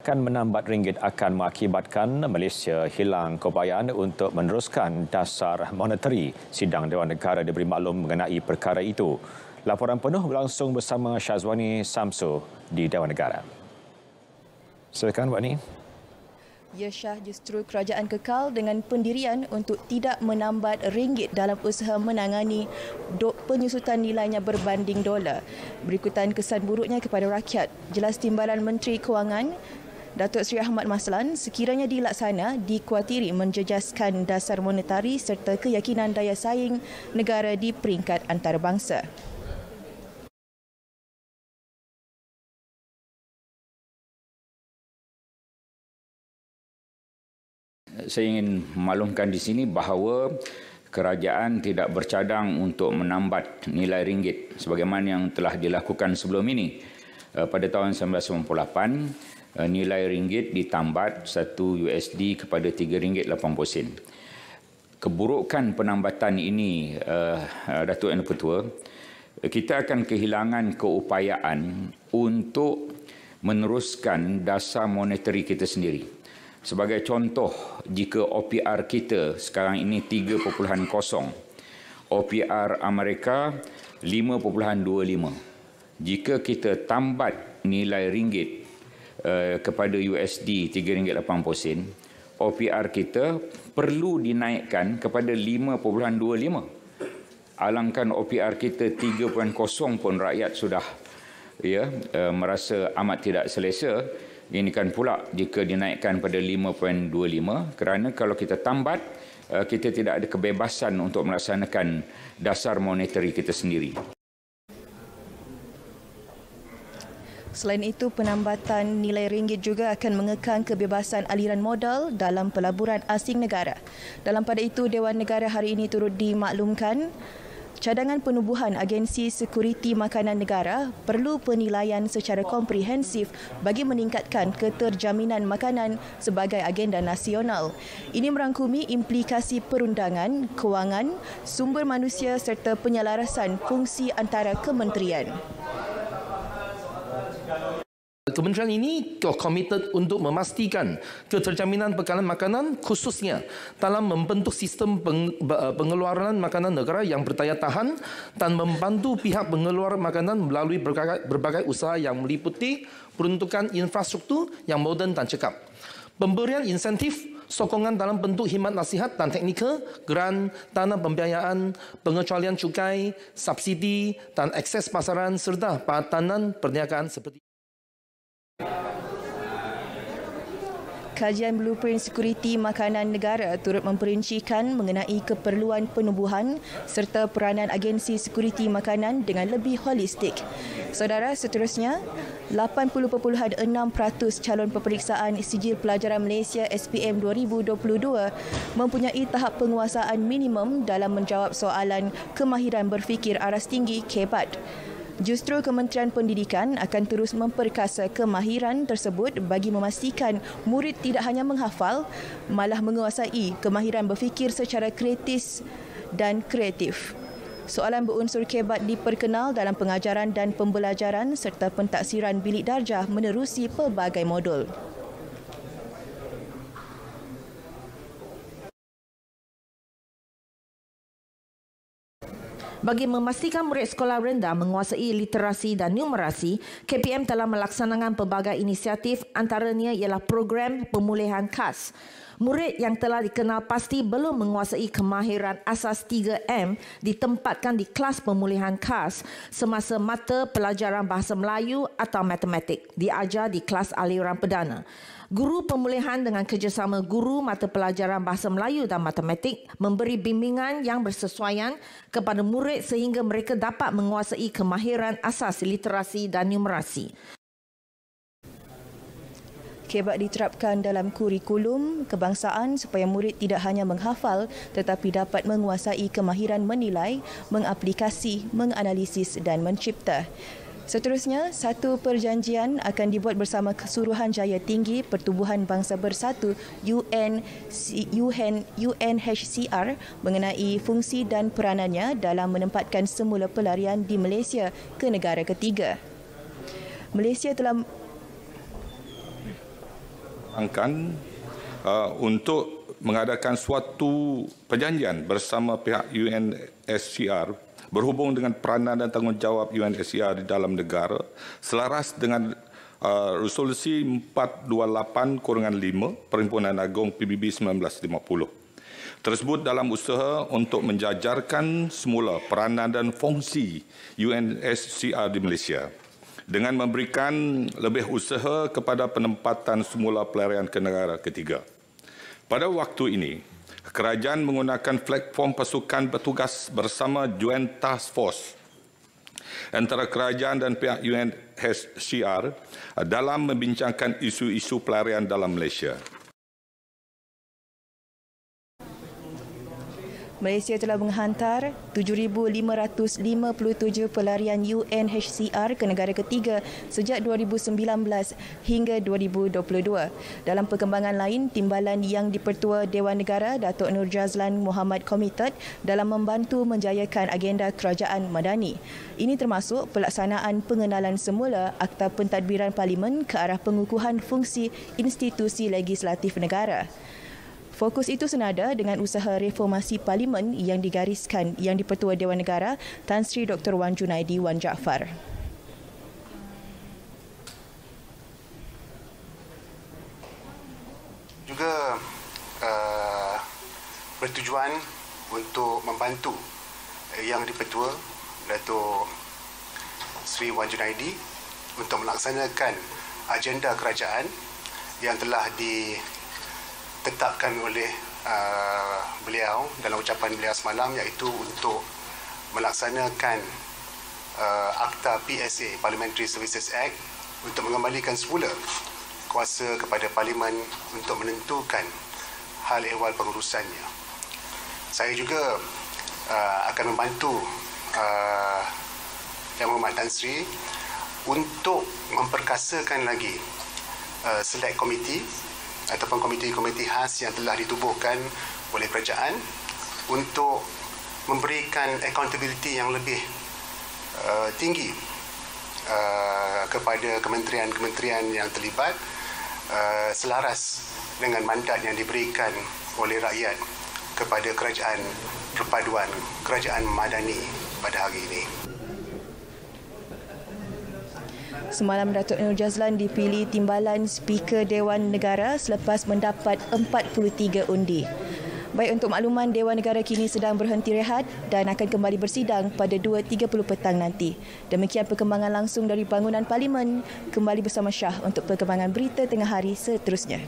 Akan menambat ringgit akan mengakibatkan Malaysia hilang keupayaan untuk meneruskan dasar moneteri. Sidang Dewan Negara diberi maklum mengenai perkara itu. Laporan penuh berlangsung bersama Syazwani Samsu di Dewan Negara. Silakan, Wani. Ya Syah, justru kerajaan kekal dengan pendirian untuk tidak menambat ringgit dalam usaha menangani penyusutan nilainya berbanding dolar. Berikutan kesan buruknya kepada rakyat. Jelas Timbalan Menteri Kewangan Datuk Seri Ahmad Maslan sekiranya dilaksana dikuatiri menjejaskan dasar monetari serta keyakinan daya saing negara di peringkat antarabangsa. Saya ingin maklumkan di sini bahawa kerajaan tidak bercadang untuk menambat nilai ringgit sebagaimana yang telah dilakukan sebelum ini. Pada tahun 1998, nilai ringgit ditambat 1 USD kepada RM3.80. Keburukan penambatan ini, Datuk Yang Ketua, kita akan kehilangan keupayaan untuk meneruskan dasar moneteri kita sendiri. Sebagai contoh, jika OPR kita sekarang ini 3.0, OPR Amerika 5.25. Jika kita tambat nilai ringgit kepada USD RM3.80, OPR kita perlu dinaikkan kepada 5.25. Alangkan OPR kita 3.0 pun rakyat sudah merasa amat tidak selesa. Ini kan pula jika dinaikkan pada 5.25, kerana kalau kita tambat, kita tidak ada kebebasan untuk melaksanakan dasar moneteri kita sendiri. Selain itu, penambatan nilai ringgit juga akan mengekang kebebasan aliran modal dalam pelaburan asing negara. Dalam pada itu, Dewan Negara hari ini turut dimaklumkan cadangan penubuhan Agensi Sekuriti Makanan Negara perlu penilaian secara komprehensif bagi meningkatkan keterjaminan makanan sebagai agenda nasional. Ini merangkumi implikasi perundangan, kewangan, sumber manusia serta penyelarasan fungsi antara kementerian. Kementerian ini komited untuk memastikan keterjaminan bekalan makanan khususnya dalam membentuk sistem pengeluaran makanan negara yang berdaya tahan dan membantu pihak pengeluar makanan melalui berbagai usaha yang meliputi peruntukan infrastruktur yang moden dan cekap. Pemberian insentif, sokongan dalam bentuk khidmat nasihat dan teknikal, geran, dana pembiayaan, pengecualian cukai, subsidi dan akses pasaran serta padanan perniagaan seperti Kajian Blueprint Sekuriti Makanan Negara turut memperincikan mengenai keperluan penubuhan serta peranan agensi sekuriti makanan dengan lebih holistik. Saudara, seterusnya, 80.6% calon peperiksaan Sijil Pelajaran Malaysia SPM 2022 mempunyai tahap penguasaan minimum dalam menjawab soalan kemahiran berfikir aras tinggi KEBAT. Justru Kementerian Pendidikan akan terus memperkasa kemahiran tersebut bagi memastikan murid tidak hanya menghafal, malah menguasai kemahiran berfikir secara kritis dan kreatif. Soalan berunsur KEBAT diperkenal dalam pengajaran dan pembelajaran serta pentaksiran bilik darjah menerusi pelbagai modul. Bagi memastikan murid sekolah rendah menguasai literasi dan numerasi, KPM telah melaksanakan pelbagai inisiatif, antaranya ialah program pemulihan khas. Murid yang telah dikenal pasti belum menguasai kemahiran asas 3M ditempatkan di kelas pemulihan khas semasa mata pelajaran bahasa Melayu atau matematik diajar di kelas aliran perdana. Guru pemulihan dengan kerjasama guru mata pelajaran bahasa Melayu dan matematik memberi bimbingan yang bersesuaian kepada murid sehingga mereka dapat menguasai kemahiran asas literasi dan numerasi. KEBAT diterapkan dalam kurikulum kebangsaan supaya murid tidak hanya menghafal tetapi dapat menguasai kemahiran menilai, mengaplikasi, menganalisis dan mencipta. Seterusnya, satu perjanjian akan dibuat bersama Kesuruhanjaya Tinggi Pertubuhan Bangsa Bersatu UNHCR mengenai fungsi dan peranannya dalam menempatkan semula pelarian di Malaysia ke negara ketiga. Malaysia telah angkan untuk mengadakan suatu perjanjian bersama pihak UNSCR berhubung dengan peranan dan tanggungjawab UNSCR di dalam negara selaras dengan Resolusi 428/5 Perhimpunan Agong PBB 1950. Tersebut dalam usaha untuk menjajarkan semula peranan dan fungsi UNSCR di Malaysia dengan memberikan lebih usaha kepada penempatan semula pelarian ke negara ketiga. Pada waktu ini, kerajaan menggunakan platform pasukan bertugas bersama Joint Task Force antara kerajaan dan pihak UNSCR dalam membincangkan isu-isu pelarian dalam Malaysia. Malaysia telah menghantar 7,557 pelarian UNHCR ke negara ketiga sejak 2019 hingga 2022. Dalam perkembangan lain, timbalan yang dipertua Dewan Negara Datuk Nur Jazlan Mohamad komited dalam membantu menjayakan agenda kerajaan madani. Ini termasuk pelaksanaan pengenalan semula Akta Pentadbiran Parlimen ke arah pengukuhan fungsi institusi legislatif negara. Fokus itu senada dengan usaha reformasi parlimen yang digariskan yang dipertua Dewan Negara Tan Sri Dr. Wan Junaidi Wan Jaafar. Juga bertujuan untuk membantu Yang Dipertua Datuk Sri Wan Junaidi untuk melaksanakan agenda kerajaan yang telah ditetapkan oleh beliau dalam ucapan beliau semalam, iaitu untuk melaksanakan Akta PSA Parliamentary Services Act untuk mengembalikan semula kuasa kepada Parlimen untuk menentukan hal ehwal pengurusannya. Saya juga akan membantu Yang Berhormat Tan Sri untuk memperkasakan lagi select committee ataupun komiti-komiti khas yang telah ditubuhkan oleh kerajaan untuk memberikan accountability yang lebih tinggi kepada kementerian-kementerian yang terlibat selaras dengan mandat yang diberikan oleh rakyat kepada kerajaan perpaduan, kerajaan madani pada hari ini. Semalam Datuk Nur Jazlan dipilih timbalan Speaker Dewan Negara selepas mendapat 43 undi. Baik, untuk makluman, Dewan Negara kini sedang berhenti rehat dan akan kembali bersidang pada 2.30 petang nanti. Demikian perkembangan langsung dari bangunan Parlimen. Kembali bersama Syah untuk perkembangan berita tengah hari seterusnya.